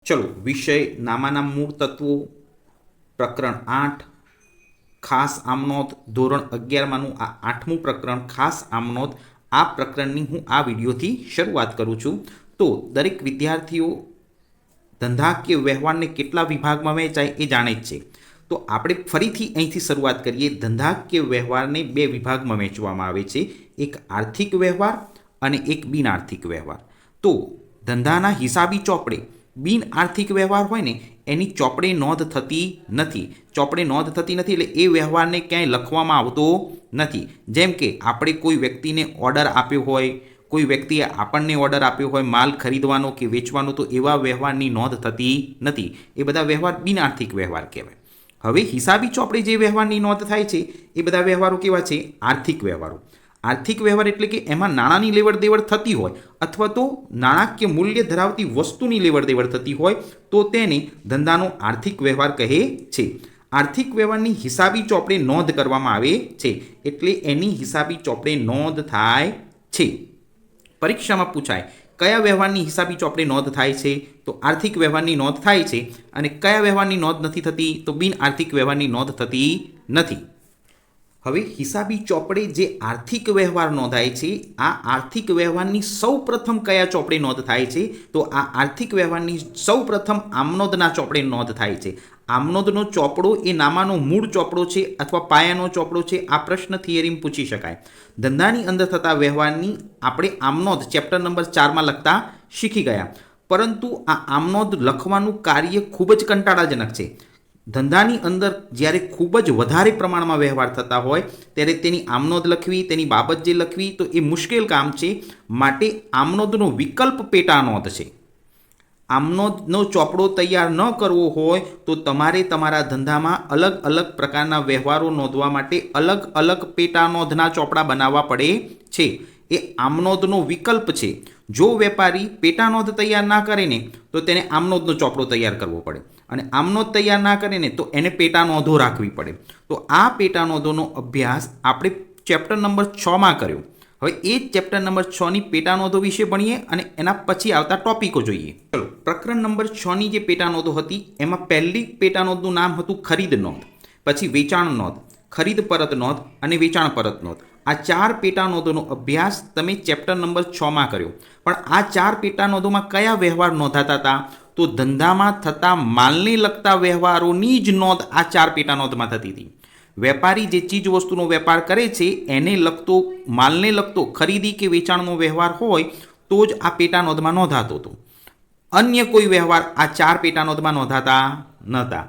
ચલો, વિષય નામાના મૂળ તત્વો, પ્રકરણ 8, ખાસ આમનોંધ, ધોરણ 11માંનું આ 8મું પ્રકરણ ખાસ આમનોંધ. આ પ્રકરણની હું આ વિડીયોથી શરૂઆત કરું છું. તો દરેક વિદ્યાર્થીઓ ધંધા કે વ્યવહારને કેટલા વિભાગમાં વહેંચાય એ જાણે જ છે. તો આપણે ફરીથી અહીંથી શરૂઆત કરીએ. ધંધા કે વ્યવહારને બે વિભાગમાં વહેંચવામાં આવે છે, એક આર્થિક વ્યવહાર અને એક બિન આર્થિક વ્યવહાર. તો ધંધાના હિસાબી ચોપડે બિન આર્થિક વ્યવહાર હોય ને એની ચોપડે નોંધ થતી નથી. ચોપડે નોંધ થતી નથી એટલે એ વ્યવહારને ક્યાંય લખવામાં આવતો નથી. જેમ કે આપણે કોઈ વ્યક્તિને ઓર્ડર આપ્યો હોય, કોઈ વ્યક્તિએ આપણને ઓર્ડર આપ્યો હોય માલ ખરીદવાનો કે વેચવાનો, તો એવા વ્યવહારની નોંધ થતી નથી. એ બધા વ્યવહાર બિન આર્થિક વ્યવહાર કહેવાય. હવે હિસાબી ચોપડે જે વ્યવહારની નોંધ થાય છે એ બધા વ્યવહારો કેવા છે? આર્થિક વ્યવહારો. આર્થિક વ્યવહાર એટલે કે એમાં નાણાંની લેવડ દેવડ થતી હોય અથવા તો નાણાકીય મૂલ્ય ધરાવતી વસ્તુની લેવડ દેવડ થતી હોય તો તેને ધંધાનો આર્થિક વ્યવહાર કહે છે. આર્થિક વ્યવહારની હિસાબી ચોપડે નોંધ કરવામાં આવે છે એટલે એની હિસાબી ચોપડે નોંધ થાય છે. પરીક્ષામાં પૂછાય કયા વ્યવહારની હિસાબી ચોપડે નોંધ થાય છે? તો આર્થિક વ્યવહારની નોંધ થાય છે. અને કયા વ્યવહારની નોંધ નથી થતી? તો બિન આર્થિક વ્યવહારની નોંધ થતી નથી. હવે હિસાબી ચોપડે જે આર્થિક વ્યવહાર નોંધાય છે, આ આર્થિક વ્યવહારની સૌ પ્રથમ કયા ચોપડે નોંધ થાય છે? તો આ આર્થિક વ્યવહારની સૌ પ્રથમ આમનોંધના ચોપડે નોંધ થાય છે. આમનોંધનો ચોપડો એ નામાનો મૂળ ચોપડો છે અથવા પાયાનો ચોપડો છે. આ પ્રશ્ન થિયરીમાં પૂછી શકાય. ધંધાની અંદર થતા વ્યવહારની આપણે આમનોંધ ચેપ્ટર નંબર 4માં લખતા શીખી ગયા, પરંતુ આ આમનોંધ લખવાનું કાર્ય ખૂબ જ કંટાળાજનક છે. ધંધાની અંદર જ્યારે ખૂબ જ વધારે પ્રમાણમાં વ્યવહાર થતા હોય ત્યારે તેની આમનોંધ લખવી, તેની બાબત જે લખવી, તો એ મુશ્કેલ કામ છે. માટે આમનોંધનો વિકલ્પ પેટાનોંધ છે. આમનોંધનો ચોપડો તૈયાર ન કરવો હોય તો તમારે તમારા ધંધામાં અલગ અલગ પ્રકારના વ્યવહારો નોંધવા માટે અલગ અલગ પેટાનોંધના ચોપડા બનાવવા પડે છે. એ આમનોંધનો વિકલ્પ છે. જો વેપારી પેટાનોંધ તૈયાર ના કરે ને તો તેને આમનોંધનો ચોપડો તૈયાર કરવો પડે, અને આમનોંધ તૈયાર ના કરે ને તો એને પેટાનોંધો રાખવી પડે. તો આ પેટાનોંધોનો અભ્યાસ આપણે ચેપ્ટર નંબર 6માં કર્યો. હવે એ જ ચેપ્ટર નંબર 6ની પેટાનોંધો વિશે ભણીએ અને એના પછી આવતા ટોપિકો જોઈએ. ચલો, પ્રકરણ નંબર 6ની જે પેટાનોંધો હતી એમાં પહેલી પેટાનોંધનું નામ હતું ખરીદ નોંધ, પછી વેચાણ નોંધ, ખરીદ પરત નોંધ અને વેચાણ પરત નોંધ. આ 4 પેટાનોંધોનો અભ્યાસ તમે ચેપ્ટર નંબર 6માં કર્યો. પણ આ 4 પેટાનોંધોમાં કયા વ્યવહાર નોંધાતા હતા? તો ધંધામાં થતા માલને લગતા વ્યવહારોની જ નોંધ આ 4 પેટાનોંધમાં થતી હતી. વેપારી જે ચીજ વસ્તુનો વેપાર કરે છે એને લગતો, માલને લગતો ખરીદી કે વેચાણનો વ્યવહાર હોય તો જ આ પેટાનોંધમાં નોંધાતો હતો. અન્ય કોઈ વ્યવહાર આ 4 પેટાનોંધમાં નોંધાતા નહોતા.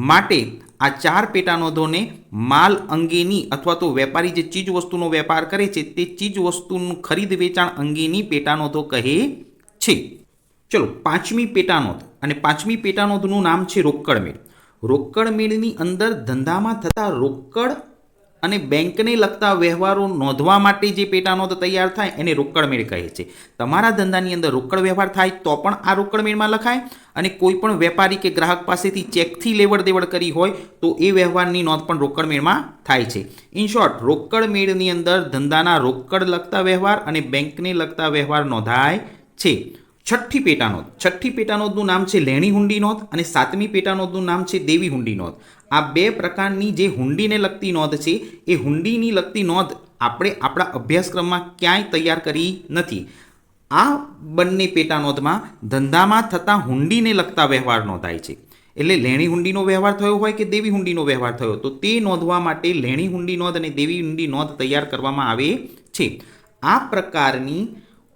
માટે આ 4 પેટાનોંધોને માલ અંગેની અથવા તો વેપારી જે ચીજ વસ્તુનો વેપાર કરે છે તે ચીજ વસ્તુનું ખરીદ વેચાણ અંગેની પેટાનોંધો કહે છે. ચલો, 5મી પેટાનોંધ, અને 5મી પેટાનોંધનું નામ છે રોકડ મેળ. રોકડ મેળની અંદર ધંધામાં થતા રોકડ અને બેંકને લગતા વ્યવહારો નોંધવા માટે જે પેટાનોંધ તૈયાર થાય એને રોકડ મેળ કહે છે. તમારા ધંધાની અંદર રોકડ વ્યવહાર થાય તો પણ આ રોકડ મેળમાં લખાય, અને કોઈ પણ વેપારી કે ગ્રાહક પાસેથી ચેકથી લેવડ દેવડ કરી હોય તો એ વ્યવહારની નોંધ પણ રોકડ મેળમાં થાય છે. ઇન શોર્ટ, રોકડ મેળની અંદર ધંધાના રોકડ લગતા વ્યવહાર અને બેંકને લગતા વ્યવહાર નોંધાય છે. 6ઠ્ઠી પેટાનોંધ. 6ઠ્ઠી પેટાનોંધનું નામ છે લેણી હુંડી નોંધ, અને 7મી પેટાનોંધનું નામ છે દેવી હુંડી નોંધ. આ બે પ્રકારની જે હુંડીને લગતી નોંધ છે એ હુંડીની લગતી નોંધ આપણે આપણા અભ્યાસક્રમમાં ક્યાંય તૈયાર કરી નથી. આ બંને પેટાનોંધમાં ધંધામાં થતા હુંડીને લગતા વ્યવહાર નોંધાય છે. એટલે લેણી હુંડીનો વ્યવહાર થયો હોય કે દેવી હુંડીનો વ્યવહાર થયો તો તે નોંધવા માટે લેણી હુંડી નોંધ અને દેવી હુંડી નોંધ તૈયાર કરવામાં આવે છે. આ પ્રકારની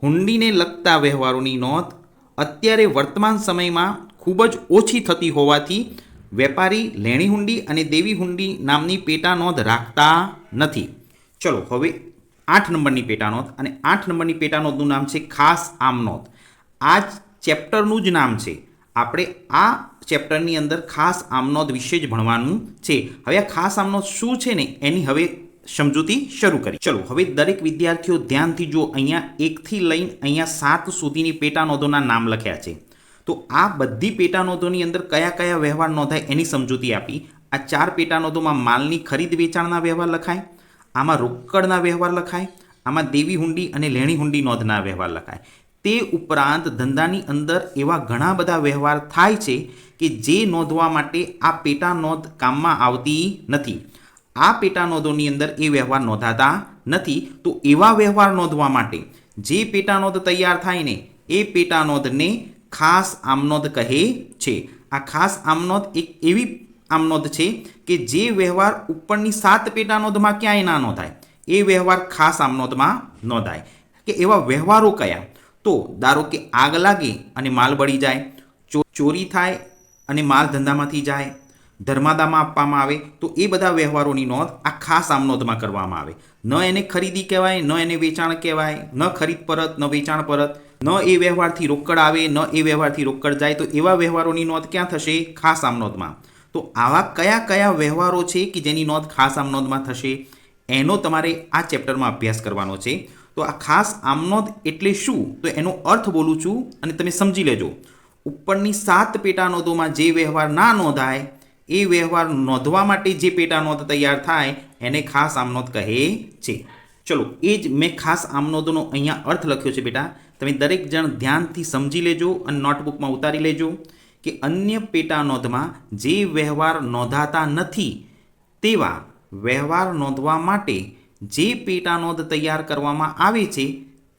હુંડીને લગતા વ્યવહારોની નોંધ અત્યારે વર્તમાન સમયમાં ખૂબ જ ઓછી થતી હોવાથી વેપારી લેણી હુંડી અને દેવી હુંડી નામની પેટાનોંધ રાખતા નથી. ચલો, હવે 8 નંબરની પેટાનોંધ, અને 8 નંબરની પેટાનોંધનું નામ છે ખાસ આમનોંધ. આ જ ચેપ્ટરનું જ નામ છે. આપણે આ ચેપ્ટરની અંદર ખાસ આમનોંધ વિશે જ ભણવાનું છે. હવે આ ખાસ આમનોંધ શું છે ને એની હવે સમજૂતી શરૂ કરી. ચલો, હવે દરેક વિદ્યાર્થીઓ ધ્યાનથી જો, અહીંયા 1થી લઈને અહીંયા 7 સુધીની પેટાનોંધોના નામ લખ્યા છે. તો આ બધી પેટાનોંધોની અંદર કયા કયા વ્યવહાર નોંધાય એની સમજૂતી આપી. આ 4 પેટાનોંધોમાં માલની ખરીદ વેચાણના વ્યવહાર લખાય, આમાં રોકડના વ્યવહાર લખાય, આમાં દેવી હુંડી અને લેણી હુંડી નોંધના વ્યવહાર લખાય. તે ઉપરાંત ધંધાની અંદર એવા ઘણા બધા વ્યવહાર થાય છે કે જે નોંધવા માટે આ પેટા નોંધ કામમાં આવતી નથી. આ પેટા નોંધોની અંદર એ વ્યવહાર નોંધાતા નથી. તો એવા વ્યવહાર નોંધવા માટે જે પેટા નોંધ તૈયાર થાય ને એ પેટા નોંધને ખાસ આમનોંધ કહે છે. આ ખાસ આમનોંધ એક એવી આમનોંધ છે કે જે વ્યવહાર ઉપરની 7 પેટા નોંધમાં ક્યાંય ના નોંધાય એ વ્યવહાર ખાસ આમનોંધમાં નોંધાય. કે એવા વ્યવહારો કયા? તો ધારો કે આગ લાગે અને માલ બળી જાય, ચોરી થાય અને માલ ધંધામાંથી જાય, ધર્માદામાં આપવામાં આવે, તો એ બધા વ્યવહારોની નોંધ આ ખાસ આમનોંધમાં કરવામાં આવે. ન એને ખરીદી કહેવાય, ન એને વેચાણ કહેવાય, ન ખરીદ પરત, ન વેચાણ પરત, ન એ વ્યવહારથી રોકડ આવે, ન એ વ્યવહારથી રોકડ જાય. તો એવા વ્યવહારોની નોંધ ક્યાં થશે? ખાસ આમનોંધમાં. તો આવા કયા કયા વ્યવહારો છે કે જેની નોંધ ખાસ આમનોંધમાં થશે એનો તમારે આ ચેપ્ટરમાં અભ્યાસ કરવાનો છે. તો આ ખાસ આમનોંધ એટલે શું? તો એનો અર્થ બોલું છું અને તમે સમજી લેજો. ઉપરની 7 પેટા નોંધોમાં જે વ્યવહાર ના નોંધાય એ વ્યવહાર નોંધવા માટે જે પેટા નોંધ તૈયાર થાય એને ખાસ આમનોંધ કહે છે. ચલો, એ જ મેં ખાસ આમનોંધનો અહીંયા અર્થ લખ્યો છે બેટા. તમે દરેક જણ ધ્યાનથી સમજી લેજો અને નોટબુકમાં ઉતારી લેજો કે અન્ય પેટા નોંધમાં જે વ્યવહાર નોંધાતા નથી તેવા વ્યવહાર નોંધવા માટે જે પેટા નોંધ તૈયાર કરવામાં આવે છે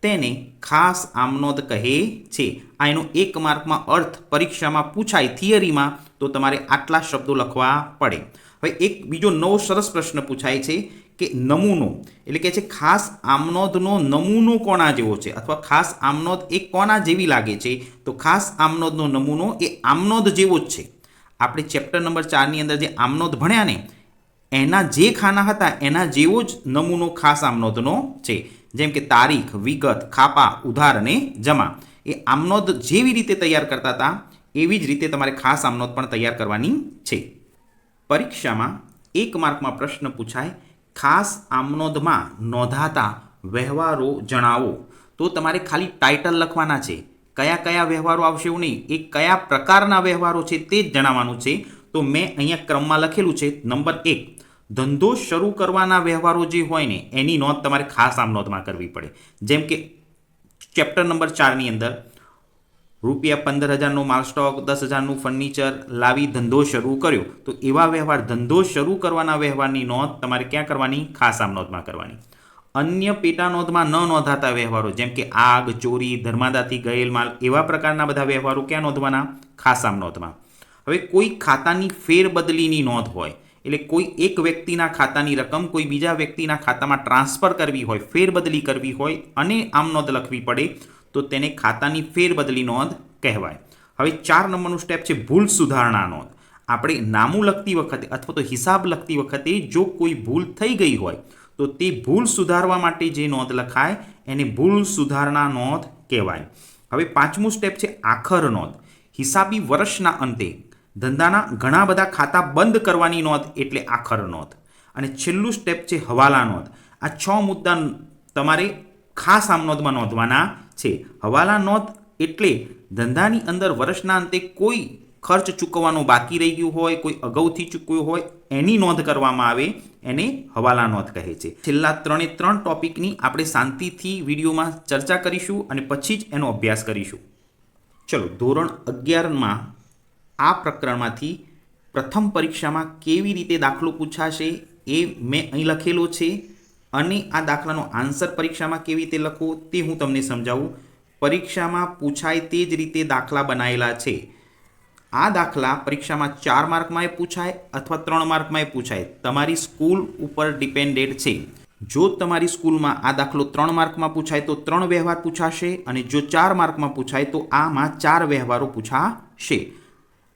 તેને ખાસ આમનોંધ કહે છે. આ એનો 1 માર્કમાં અર્થ પરીક્ષામાં પૂછાય થિયરીમાં તો તમારે આટલા શબ્દો લખવા પડે. હવે એક બીજો નવો સરસ પ્રશ્ન પૂછાય છે કે નમૂનો એટલે કે છે ખાસ આમનોંધનો નમૂનો કોના જેવો છે અથવા ખાસ આમનોંધ એ કોના જેવી લાગે છે? તો ખાસ આમનોંધનો નમૂનો એ આમનોંધ જેવો જ છે. આપણે ચેપ્ટર નંબર 4ની અંદર જે આમનોંધ ભણ્યા ને એના જે ખાના હતા એના જેવો જ નમૂનો ખાસ આમનોંધનો છે. જેમ કે તારીખ, વિગત, ખાપા, ઉધાર અને જમા એ આમનોંધ જેવી રીતે તૈયાર કરતા હતા એવી જ રીતે તમારે ખાસ આમનોંધ પણ તૈયાર કરવાની છે. પરીક્ષામાં 1 માર્કમાં પ્રશ્ન પૂછાય ખાસ આમનોંધમાં નોંધાતા વ્યવહારો જણાવો. તો તમારે ખાલી ટાઇટલ લખવાના છે. કયા કયા વ્યવહારો આવશે એવું નહીં, એ કયા પ્રકારના વ્યવહારો છે તે જ જણાવવાનું છે. તો મેં અહીંયા ક્રમમાં લખેલું છે. નંબર 1, ધંધો શરૂ કરવાના વ્યવહારો જે હોય ને એની નોંધ તમારે ખાસ આમનોંધમાં કરવી પડે. જેમ કે ચેપ્ટર નંબર 4ની અંદર ₹15,000નો માલ સ્ટોક, 10,000નું ફર્નિચર લાવી ધંધો શરૂ કર્યો. તો એવા વ્યવહાર, ધંધો શરૂ કરવાના વ્યવહારની નોંધ તમારે ક્યાં કરવાની? ખાસ આમનોંધમાં કરવાની. અન્ય પેટા નોંધમાં ન નોંધાતા વ્યવહારો જેમ કે આગ, ચોરી, ધર્માદાથી ગયેલ માલ એવા પ્રકારના બધા વ્યવહારો ક્યાં નોંધવાના? ખાસ આમનોંધમાં. હવે કોઈ ખાતાની ફેરબદલીની નોંધ હોય એટલે કોઈ એક વ્યક્તિના ખાતાની રકમ કોઈ બીજા વ્યક્તિના ખાતામાં ટ્રાન્સફર કરવી હોય, ફેરબદલી કરવી હોય અને આમ નોંધ લખવી પડે તો તેને ખાતાની ફેરબદલી નોંધ કહેવાય. હવે 4 નંબરનું સ્ટેપ છે ભૂલ સુધારણા નોંધ. આપણે નામું લખતી વખતે અથવા તો હિસાબ લખતી વખતે જો કોઈ ભૂલ થઈ ગઈ હોય તો તે ભૂલ સુધારવા માટે જે નોંધ લખાય એને ભૂલ સુધારણા નોંધ કહેવાય. હવે 5મું સ્ટેપ છે આખર નોંધ. હિસાબી વર્ષના અંતે ધંધાના ઘણા બધા ખાતા બંધ કરવાની નોંધ એટલે આખર નોંધ. અને છેલ્લું સ્ટેપ છે હવાલા નોંધ. આ 6 મુદ્દા તમારે ખાસ આમનોંધમાં નોંધવાના છે. હવાલા નોંધ એટલે ધંધાની અંદર વર્ષના અંતે કોઈ ખર્ચ ચૂકવવાનો બાકી રહી ગયું હોય, કોઈ અગાઉથી ચૂકવ્યું હોય એની નોંધ કરવામાં આવે એને હવાલા નોંધ કહે છે. છેલ્લા 3 ટોપિકની આપણે શાંતિથી વિડીયોમાં ચર્ચા કરીશું અને પછી જ એનો અભ્યાસ કરીશું. ચલો, ધોરણ 11માં આ પ્રકરણમાંથી પ્રથમ પરીક્ષામાં કેવી રીતે દાખલો પૂછાશે એ મેં અહીં લખેલો છે અને આ દાખલાનો આન્સર પરીક્ષામાં કેવી રીતે લખવો તે હું તમને સમજાવું. પરીક્ષામાં પૂછાય તે જ રીતે દાખલા બનાવેલા છે. આ દાખલા પરીક્ષામાં 4 માર્કમાં પૂછાય અથવા 3 માર્કમાં પૂછાય, તમારી સ્કૂલ ઉપર ડિપેન્ડેડ છે. જો તમારી સ્કૂલમાં આ દાખલો 3 માર્કમાં પૂછાય તો 3 વ્યવહાર પૂછાશે અને જો 4 માર્કમાં પૂછાય તો આમાં 4 વ્યવહારો પૂછાશે.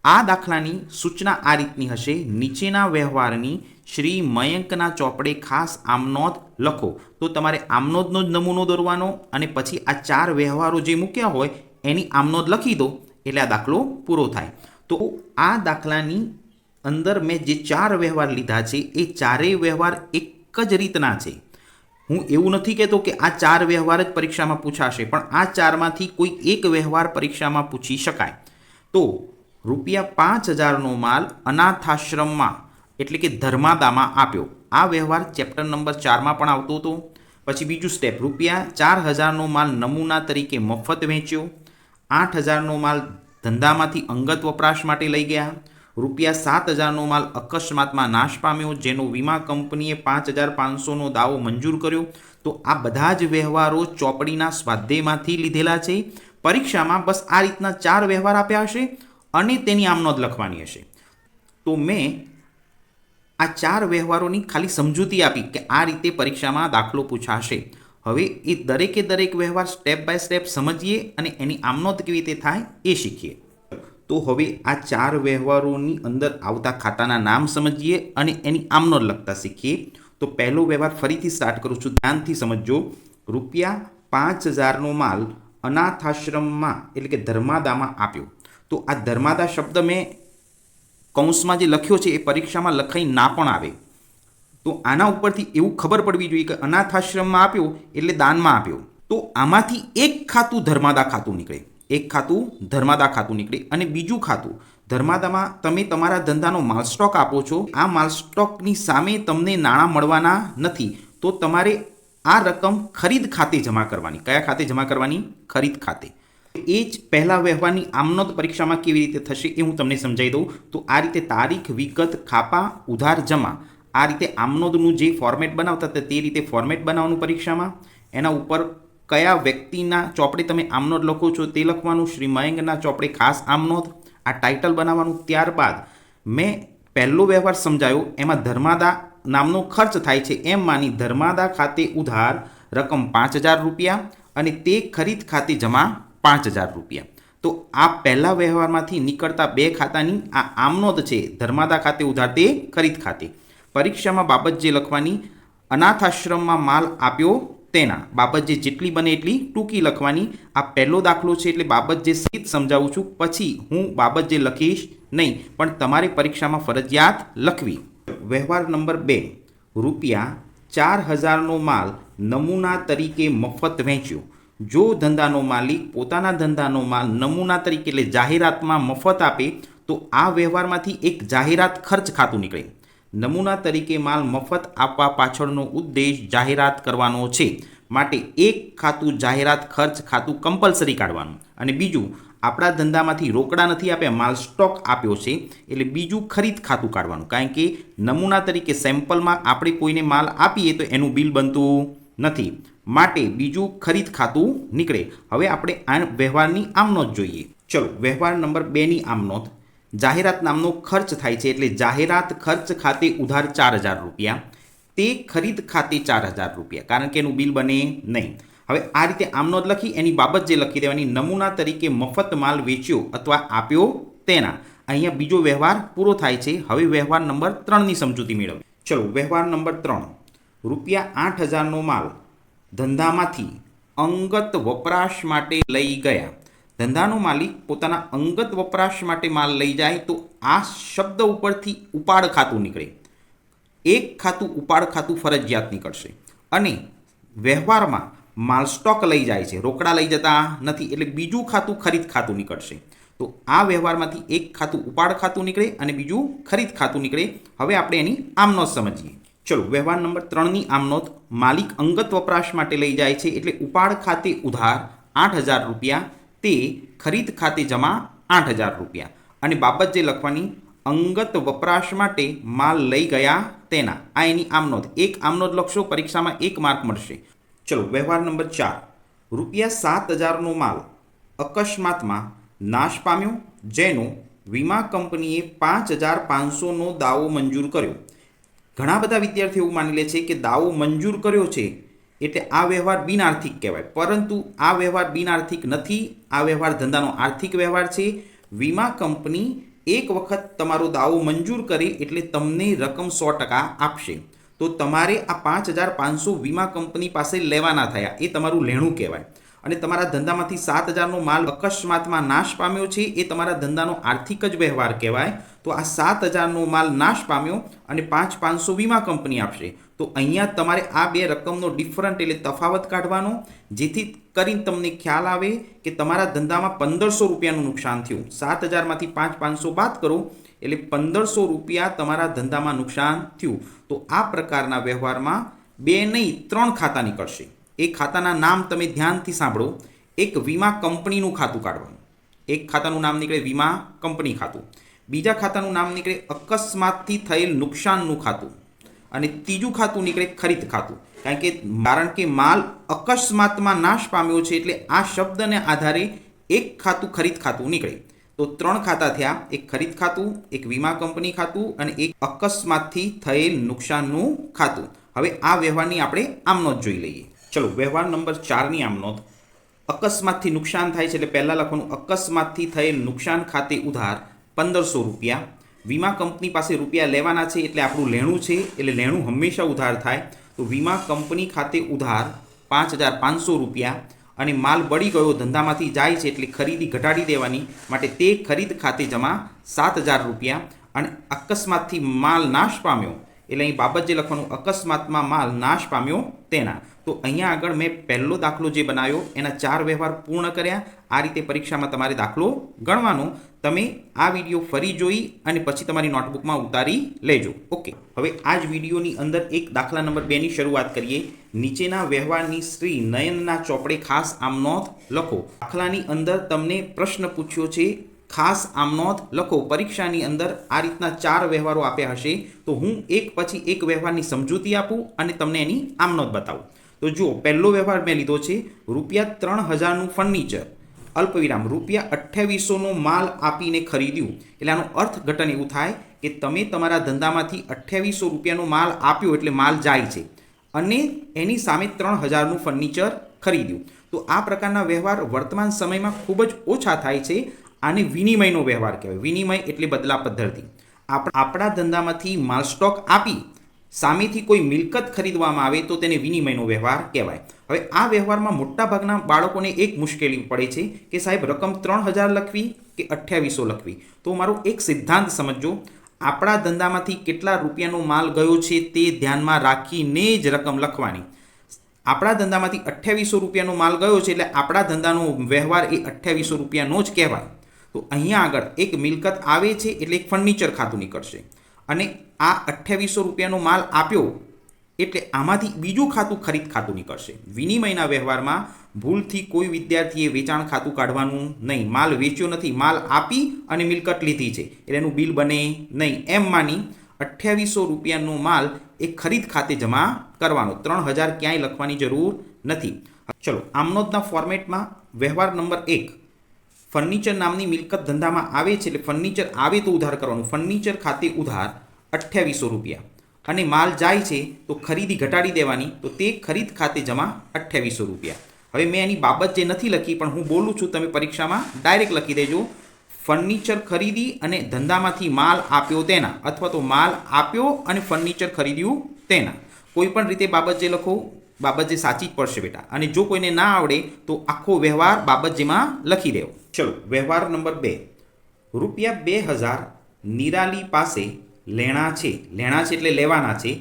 આ દાખલાની સૂચના આ રીતની હશે: નીચેના વ્યવહારની શ્રી મયંકના ચોપડે ખાસ આમનોંધ લખો. તો તમારે આમનોંધનો જ નમૂનો દોરવાનો અને પછી આ 4 વ્યવહારો જે મૂક્યા હોય એની આમનોંધ લખી દો એટલે આ દાખલો પૂરો થાય. તો આ દાખલાની અંદર મેં જે 4 વ્યવહાર લીધા છે એ 4 વ્યવહાર એક જ રીતના છે. હું એવું નથી કહેતો કે આ 4 વ્યવહાર જ પરીક્ષામાં પૂછાશે, પણ આ 4માંથી કોઈ એક વ્યવહાર પરીક્ષામાં પૂછી શકાય. તો ₹5,000નો માલ અનાથાશ્રમમાં એટલે કે ધર્માદામાં આપ્યો. આ વ્યવહાર ચેપ્ટર નંબર 4માં પણ આવતો હતો. પછી બીજું સ્ટેપ, ₹4000નો માલ નમૂના તરીકે મફત વેચ્યો, 8000નો માલ ધંધામાંથી અંગત વપરાશ માટે લઈ ગયા, ₹7000નો માલ અકસ્માતમાં નાશ પામ્યો જેનો વીમા કંપનીએ 5500નો દાવો મંજૂર કર્યો. તો આ બધા જ વ્યવહારો ચોપડીના સ્વાધ્યાયમાંથી લીધેલા છે. પરીક્ષામાં બસ આ રીતના 4 વ્યવહાર આપ્યા હશે અને તેની આમ નોંધ લખવાની હશે. તો મેં આ 4 વ્યવહારોની ખાલી સમજૂતી આપી કે આ રીતે પરીક્ષામાં દાખલો પૂછાશે. હવે એ દરેકે દરેક વ્યવહાર સ્ટેપ બાય સ્ટેપ સમજીએ અને એની આમ નોંધ કેવી રીતે થાય એ શીખીએ. તો હવે આ 4 વ્યવહારોની અંદર આવતા ખાતાના નામ સમજીએ અને એની આમ નોંધ લખતા શીખીએ. તો પહેલો વ્યવહાર ફરીથી સ્ટાર્ટ કરું છું, ધ્યાનથી સમજો. ₹5000નો માલ અનાથાશ્રમમાં એટલે કે ધર્માદામાં આપ્યો. તો આ ધર્માદા શબ્દ મેં કૌંસમાં જે લખ્યો છે એ પરીક્ષામાં લખાઈ ના પણ આવે. તો આના ઉપરથી એવું ખબર પડવી જોઈએ કે અનાથાશ્રમમાં આપ્યો એટલે દાનમાં આપ્યો. તો આમાંથી એક ખાતું ધર્માદા ખાતું નીકળે, એક ખાતું ધર્માદા ખાતું નીકળે અને બીજું ખાતું ધર્માદામાં તમે તમારા ધંધાનો માલ સ્ટોક આપો છો. આ માલ સ્ટોકની સામે તમને નાણાં મળવાના નથી, તો તમારે આ રકમ ખરીદ ખાતે જમા કરવાની. કયા ખાતે જમા કરવાની? ખરીદ ખાતે. એ જ પહેલા વ્યવહારની આમ નોંધ પરીક્ષામાં કેવી રીતે થશે એ હું તમને સમજાવી દઉં. તો આ રીતે તારીખ, વિગત, ખાપા, ઉધાર, જમા, આ રીતે આમ નોંધનું જે ફોર્મેટ બનાવતા હતા તે રીતે ફોર્મેટ બનાવવાનું પરીક્ષામાં. એના ઉપર કયા વ્યક્તિના ચોપડે તમે આમ નોંધ લખો છો તે લખવાનું. શ્રી મયંકના ચોપડે ખાસ આમ નોંધ, આ ટાઇટલ બનાવવાનું. ત્યારબાદ મેં પહેલો વ્યવહાર સમજાયો, એમાં ધર્માદા નામનો ખર્ચ થાય છે એમ માની ધર્માદા ખાતે ઉધાર રકમ ₹5000 અને તે ખરીદ ખાતે જમા ₹5000. તો આ પહેલા વ્યવહારમાંથી નીકળતા બે ખાતાની આ આમ નોંધ છે, ધર્માદા ખાતે ઉધાર તે ખરીદ ખાતે. પરીક્ષામાં બાબત જે લખવાની, અનાથાશ્રમમાં માલ આપ્યો તેના બાબત જે જેટલી બને એટલી ટૂંકી લખવાની. આ પહેલો દાખલો છે એટલે બાબત જે સહિત સમજાવું છું, પછી હું બાબત જે લખીશ નહીં, પણ તમારે પરીક્ષામાં ફરજિયાત લખવી. વ્યવહાર નંબર 2, ₹4000નો માલ નમૂના તરીકે મફત વેચ્યો. જો ધંધાનો માલિક પોતાના ધંધાનો માલ નમૂના તરીકે એટલે જાહેરાતમાં મફત આપે તો આ વ્યવહારમાંથી એક જાહેરાત ખર્ચ ખાતું નીકળે. નમૂના તરીકે માલ મફત આપવા પાછળનો ઉદ્દેશ જાહેરાત કરવાનો છે, માટે એક ખાતું જાહેરાત ખર્ચ ખાતું કમ્પલસરી કાઢવાનું. અને બીજું, આપણા ધંધામાંથી રોકડા નથી આપ્યા, માલ સ્ટોક આપ્યો છે એટલે બીજું ખરીદ ખાતું કાઢવાનું. કારણ કે નમૂના તરીકે સેમ્પલમાં આપણે કોઈને માલ આપીએ તો એનું બિલ બનતું નથી, માટે બીજું ખરીદ ખાતું નીકળે. હવે આપણે આ વ્યવહારની આમ નોંધ જોઈએ. ચલો, વ્યવહાર નંબર 2ની આમ નોંધ. જાહેરાત નામનો ખર્ચ થાય છે એટલે જાહેરાત ખર્ચ ખાતે ઉધાર ₹4000, તે ખરીદ ખાતે ₹4000, કારણ કે એનું બિલ બને નહીં. હવે આ રીતે આમ નોંધ લખી એની બાબત જે લખી દેવાની, નમૂના તરીકે મફત માલ વેચ્યો અથવા આપ્યો તેના. અહીંયા બીજો વ્યવહાર પૂરો થાય છે. હવે વ્યવહાર નંબર 3ની સમજૂતી મેળવીએ. ચલો, વ્યવહાર નંબર 3, ₹8000નો માલ ધંધામાંથી અંગત વપરાશ માટે લઈ ગયા. ધંધાનો માલિક પોતાના અંગત વપરાશ માટે માલ લઈ જાય તો આ શબ્દ ઉપરથી ઉપાડ ખાતું નીકળે. એક ખાતું ઉપાડ ખાતું ફરજિયાત નીકળશે. અને વ્યવહારમાં માલ સ્ટોક લઈ જાય છે, રોકડા લઈ જતા નથી, એટલે બીજું ખાતું ખરીદ ખાતું નીકળશે. તો આ વ્યવહારમાંથી એક ખાતું ઉપાડ ખાતું નીકળે અને બીજું ખરીદ ખાતું નીકળે. હવે આપણે એની આમ નોંધ સમજીએ. ચલો, વ્યવહાર નંબર 3ની આમ નોંધ. માલિક અંગત વપરાશ માટે લઈ જાય છે એટલે ઉપાડ ખાતે ઉધાર ₹8000, તે ખરીદ ખાતે જમા ₹8000. અને બાબત જે લખવાની, અંગત વપરાશ માટે માલ લઈ ગયા તેના. આ એની આમ નોંધ. એક આમ નોંધ લખશો, પરીક્ષામાં 1 માર્ક મળશે. ચલો, વ્યવહાર નંબર 4, ₹7000નો માલ અકસ્માતમાં નાશ પામ્યો જેનો વીમા કંપનીએ 5500નો દાવો મંજૂર કર્યો. ઘણા બધા વિદ્યાર્થીઓ એવું માની લે છે કે દાવો મંજૂર કર્યો છે એટલે આ વ્યવહાર બિનઆર્થિક કહેવાય, પરંતુ આ વ્યવહાર બિનઆર્થિક નથી. આ વ્યવહાર ધંધાનો આર્થિક વ્યવહાર છે. વીમા કંપની એક વખત તમારો દાવો મંજૂર કરે એટલે તમને રકમ 100% આપશે. તો તમારે આ 5500 વીમા કંપની પાસે લેવાના થયા, એ તમારું લેણું કહેવાય. અને તમારા ધંધામાંથી 7000નો માલ અકસ્માતમાં નાશ પામ્યો છે એ તમારા ધંધાનો આર્થિક જ વ્યવહાર કહેવાય. તો આ 7000નો માલ નાશ પામ્યો અને 5500 વીમા કંપની આપશે. તો અહીંયા તમારે આ બે રકમનો ડિફરન્ટ એટલે તફાવત કાઢવાનો, જેથી કરીને તમને ખ્યાલ આવે કે તમારા ધંધામાં ₹1500નું નુકસાન થયું. 7000માંથી 5500 બાદ કરો એટલે ₹1500 તમારા ધંધામાં નુકસાન થયું. તો આ પ્રકારના વ્યવહારમાં બે નહીં 3 ખાતા નીકળશે. એ ખાતાના નામ તમે ધ્યાનથી સાંભળો. એક વીમા કંપનીનું ખાતું કાઢવાનું. એક ખાતાનું નામ નીકળે વીમા કંપની ખાતું. બીજા ખાતાનું નામ નીકળે અકસ્માતથી થયેલ નુકસાનનું ખાતું. અને ત્રીજું ખાતું નીકળે ખરીદ ખાતું. કારણ કે માલ અકસ્માતમાં નાશ પામ્યો છે એટલે આ શબ્દને આધારે એક ખાતું ખરીદ ખાતું નીકળે. તો 3 ખાતા થયા. એક ખરીદ ખાતું, એક વીમા કંપની ખાતું અને એક અકસ્માતથી થયેલ નુકસાનનું ખાતું. હવે આ વ્યવહારની આપણે આમનોંધ જોઈ લઈએ. ચલો, વ્યવહાર નંબર 4ની આમનોંધ. અકસ્માતથી નુકસાન થાય છે એટલે પહેલાં લખવાનું અકસ્માતથી થયેલ નુકસાન ખાતે ઉધાર 1500 રૂપિયા. વીમા કંપની પાસે રૂપિયા લેવાના છે એટલે આપણું લેણું છે એટલે લેણું હંમેશા ઉધાર થાય. તો વીમા કંપની ખાતે ઉધાર 5500 રૂપિયા. અને માલ બળી ગયો, ધંધામાંથી જાય છે એટલે ખરીદી ઘટાડી દેવાની માટે તે ખરીદ ખાતે જમા 7000 રૂપિયા. અને અકસ્માતથી માલ નાશ પામ્યો એટલે અહીં બાબત જે લખવાનું અકસ્માતમાં માલ નાશ પામ્યો તેના. તો અહીંયા આગળ મેં પહેલો દાખલો જે બનાવ્યો એના 4 વ્યવહાર પૂર્ણ કર્યા. આ રીતે પરીક્ષામાં તમારે દાખલો ગણવાનો. તમે આ વિડીયો ફરી જોઈ અને પછી તમારી નોટબુકમાં ઉતારી લેજો. ઓકે, હવે આ જ વિડીયોની અંદર એક દાખલા નંબર 2ની શરૂઆત કરીએ. નીચેના વ્યવહારની શ્રી નયનના ચોપડે ખાસ આમનોંધ લખો. દાખલાની અંદર તમને પ્રશ્ન પૂછ્યો છે, ખાસ આમનોંધ લખો. પરીક્ષાની અંદર આ રીતના 4 વ્યવહારો આપ્યા હશે તો હું એક પછી એક વ્યવહારની સમજૂતી આપું અને તમને એની આમનોંધ બતાવું. તો જુઓ, પહેલો વ્યવહાર મેં લીધો છે રૂપિયા 3000નું ફર્નિચર અલ્પવિરામ રૂપિયા 2800નો માલ આપીને ખરીદ્યું. એટલે આનું અર્થઘટન એવું થાય કે તમે તમારા ધંધામાંથી 2800 રૂપિયાનો માલ આપ્યો એટલે માલ જાય છે અને એની સામે 3000નું ફર્નિચર ખરીદ્યું. તો આ પ્રકારના વ્યવહાર વર્તમાન સમયમાં ખૂબ જ ઓછા થાય છે. આને વિનિમયનો વ્યવહાર કહેવાય. વિનિમય એટલે બદલા પદ્ધતિ. આપણા ધંધામાંથી માલ સ્ટોક આપી સામેથી કોઈ મિલકત ખરીદવામાં આવે તો તેને વિનિમયનો વ્યવહાર કહેવાય. હવે આ વ્યવહારમાં મોટાભાગના બાળકોને એક મુશ્કેલી પડે છે કે સાહેબ રકમ 3000 લખવી કે 2800 લખવી. તો મારો એક સિદ્ધાંત સમજો. આપણા ધંધામાંથી કેટલા રૂપિયાનો માલ ગયો છે તે ધ્યાનમાં રાખીને જ રકમ લખવાની. આપણા ધંધામાંથી 2800 રૂપિયાનો માલ ગયો છે એટલે આપણા ધંધાનો વ્યવહાર એ 2800 રૂપિયાનો જ કહેવાય. તો અહીંયા આગળ એક મિલકત આવે છે એટલે એક ફર્નિચર ખાતું નીકળશે અને આ 2800 રૂપિયાનો માલ આપ્યો એટલે આમાંથી બીજું ખાતું ખરીદ ખાતું નીકળશે. વિનિમયના વ્યવહારમાં ભૂલથી કોઈ વિદ્યાર્થીએ વેચાણ ખાતું કાઢવાનું નહીં. માલ વેચ્યો નથી, માલ આપી અને મિલકત લીધી છે એટલે એનું બિલ બને નહીં. એમ માની 2800 રૂપિયાનો માલ એ ખરીદ ખાતે જમા કરવાનો. 3000 ક્યાંય લખવાની જરૂર નથી. ચલો, આમનોંધના ફોર્મેટમાં વ્યવહાર નંબર 1, ફર્નિચર નામની મિલકત ધંધામાં આવે છે એટલે ફર્નિચર આવે તો ઉધાર કરવાનું. ફર્નિચર ખાતે ઉધાર 2800 રૂપિયા અને માલ જાય છે તો ખરીદી ઘટાડી દેવાની. તો તે ખરીદ ખાતે જમા 2800 રૂપિયા. હવે મેં એની બાબત જે નથી લખી પણ હું બોલું છું, તમે પરીક્ષામાં ડાયરેક્ટ લખી દેજો. ફર્નિચર ખરીદી અને ધંધામાંથી માલ આપ્યો તેના, અથવા તો માલ આપ્યો અને ફર્નિચર ખરીદ્યું તેના. કોઈ પણ રીતે બાબત જે લખો, બાબત જે સાચી જ પડશે બેટા. અને જો કોઈને ના આવડે તો આખો વ્યવહાર બાબત જેમાં લખી દેવો. ચલો, વ્યવહાર નંબર 2, રૂપિયા 2000 નિરાલી પાસે લેણા છે. લેણા છે એટલે લેવાના છે.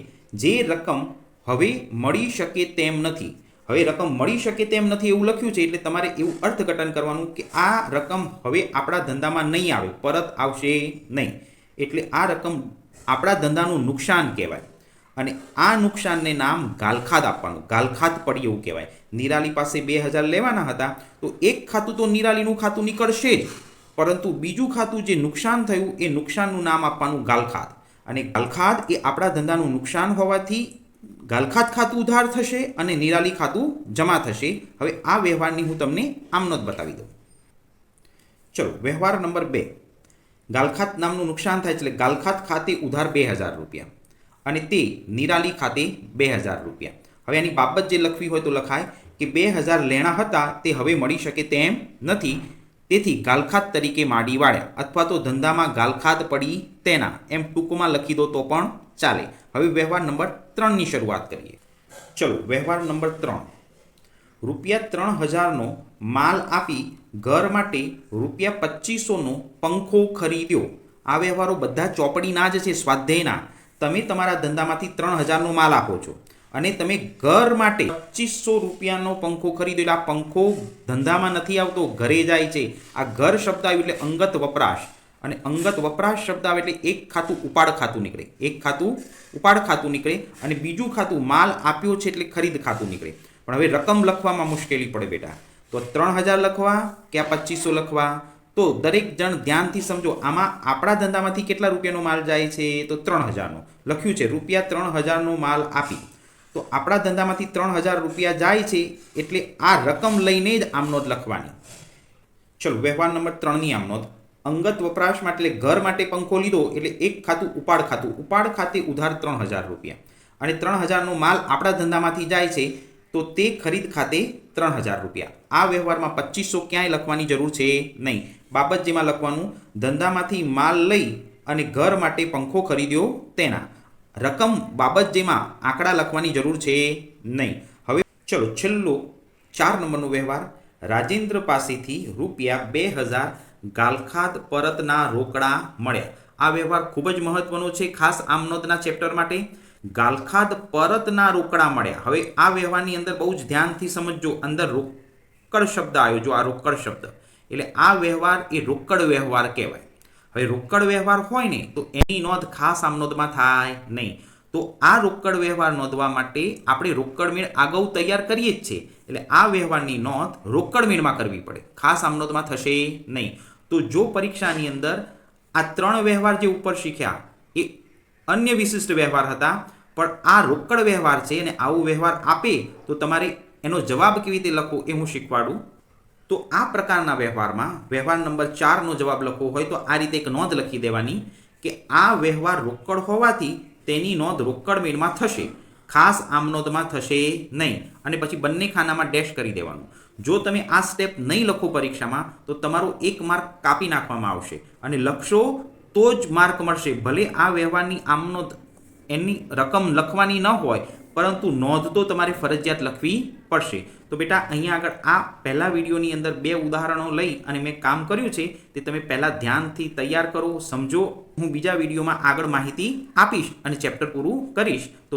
જે રકમ હવે મળી શકે તેમ નથી. હવે રકમ મળી શકે તેમ નથી એવું લખ્યું છે એટલે તમારે એવું અર્થઘટન કરવાનું કે આ રકમ હવે આપણા ધંધામાં નહીં આવે, પરત આવશે નહીં. એટલે આ રકમ આપણા ધંધાનું નુકસાન કહેવાય અને આ નુકસાનને નામ ગાલખાદ આપવાનું. ગાલખાદ પડી એવું કહેવાય. નિરાલી પાસે 2000 લેવાના હતા તો એક ખાતું તો નિરાલીનું ખાતું નીકળશે જ, પરંતુ બીજું ખાતું જે નુકસાન થયું એ નુકસાનનું નામ આપવાનું ગાલખાદ. અને ગાલખાદ એ આપણા ધંધાનું નુકસાન હોવાથી ગાલખાદ ખાતું ઉધાર થશે અને નિરાલી ખાતું જમા થશે. હવે આ વ્યવહારની હું તમને આમનોંધ બતાવી દઉં. ચલો, વ્યવહાર નંબર 2, ગાલખાદ નામનું નુકસાન થાય એટલે ગાલખાદ ખાતે ઉધાર 2000 રૂપિયા અને તે નિરાલી ખાતે 2000 રૂપિયા. હવે આની બાબત જે લખવી હોય તો લખાય કે 2000 લેણા હતા તે હવે મળી શકે તેમ નથી, તેથી ગાલખાદ તરીકે માંડી વાળ્યા, અથવા તો ધંધામાં ગાલખાદ પડી તેના, એમ ટૂંકમાં લખી દો તો પણ ચાલે. હવે વ્યવહાર નંબર 3ની શરૂઆત કરીએ. ચલો, વ્યવહાર નંબર 3, રૂપિયા 3000નો માલ આપી ઘર માટે રૂપિયા 2500નો પંખો ખરીદ્યો. આ વ્યવહારો બધા ચોપડીના જ છે, સ્વાધ્યાયના. તમે તમારા ધંધામાંથી 3000નો માલ આપો છો અને તમે ઘર માટે 2500 રૂપિયાનો પંખો ખરીદ્યો. એટલે આ પંખો ધંધામાં નથી આવતો, ઘરે જાય છે. આ ઘર શબ્દ આવ્યું એટલે અંગત વપરાશ. અને અંગત વપરાશ શબ્દ આવે એટલે એક ખાતું ઉપાડ ખાતું નીકળે, એક ખાતું ઉપાડ ખાતું નીકળે અને બીજું ખાતું માલ આપ્યો છે એટલે ખરીદ ખાતું નીકળે. પણ હવે રકમ લખવામાં મુશ્કેલી પડે બેટા. તો 3000 લખવા કે આ 2500 લખવા? તો દરેક જણ ધ્યાનથી સમજો. આમાં આપણા ધંધામાંથી કેટલા રૂપિયાનો માલ જાય છે? તો 3000નો લખ્યું છે. રૂપિયા 3000નો માલ આપી, તો આપણા ધંધામાંથી 3000 રૂપિયા જાય છે એટલે આ રકમ લઈને જ આમનોંધ લખવાની. ચલો, વ્યવહાર નંબર 3ની આમનોંધ. અંગત વપરાશ માટે એટલે ઘર માટે પંખો લીધો એટલે એક ખાતું ઉપાડ ખાતું. ઉપાડ ખાતે ઉધાર 3000 રૂપિયા અને 3000નો માલ આપણા ધંધામાંથી જાય છે તો તે ખરીદ ખાતે 3000 રૂપિયા. આ વ્યવહારમાં 2500 ક્યાંય લખવાની જરૂર છે નહીં. બાબત જેમાં લખવાનું ધંધામાંથી માલ લઈ અને ઘર માટે પંખો ખરીદ્યો તેના. રકમ બાબત જેમાં આંકડા લખવાની જરૂર છે નહીં. હવે ચલો છેલ્લો 4 નંબરનો વ્યવહાર. રાજેન્દ્ર પાસેથી રૂપિયા 2000 ગાલખાદ પરતના રોકડા મળ્યા. આ વ્યવહાર ખૂબ જ મહત્વનો છે, ખાસ આમનોંધના ચેપ્ટર માટે. ગાલખાદ પરતના રોકડા મળ્યા. હવે આ વ્યવહારની અંદર બહુ જ ધ્યાનથી સમજજો. અંદર રોકડ શબ્દ આવ્યો, જો આ રોકડ શબ્દ, એટલે આ વ્યવહાર એ રોકડ વ્યવહાર કહેવાય. હવે રોકડ વ્યવહાર હોય ને તો એની નોંધ ખાસ આમનોંધમાં થાય નહીં. તો આ રોકડ વ્યવહાર નોંધવા માટે આપણે રોકડ મેળ અગાઉ તૈયાર કરીએ જ છે, એટલે આ વ્યવહારની નોંધ રોકડ મેળમાં કરવી પડે, ખાસ આમનોંધમાં થશે નહીં. તો જો પરીક્ષાની અંદર આ 3 વ્યવહાર જે ઉપર શીખ્યા એ અન્ય વિશિષ્ટ વ્યવહાર હતા, પણ આ રોકડ વ્યવહાર છે અને આવો વ્યવહાર આપે તો તમારે એનો જવાબ કેવી રીતે લખવો એ હું શીખવાડું. તો આ પ્રકારના વ્યવહારમાં વ્યવહાર નંબર 4નો જવાબ લખવો હોય તો આ રીતે એક નોંધ લખી દેવાની કે આ વ્યવહાર રોકડ હોવાથી તેની નોંધ રોકડ મેળમાં થશે, ખાસ આમનોંધમાં થશે નહીં. અને પછી બંને ખાનામાં ડેશ કરી દેવાનું. જો તમે આ સ્ટેપ નહીં લખો પરીક્ષામાં તો તમારો 1 માર્ક કાપી નાખવામાં આવશે અને લખશો તો જ માર્ક મળશે. ભલે આ વ્યવહારની આમનોંધ એની રકમ લખવાની ન હોય, પરંતુ નોંધ તો તમારે ફરજિયાત લખવી પડશે. તો બેટા અહીંયા આગળ આ પહેલા વિડીયોની અંદર 2 ઉદાહરણો લઈ અને મેં કામ કર્યું છે તે તમે પહેલાં ધ્યાનથી તૈયાર કરો, સમજો. હું બીજા વિડીયોમાં આગળ માહિતી આપીશ અને ચેપ્ટર પૂરું કરીશ. તો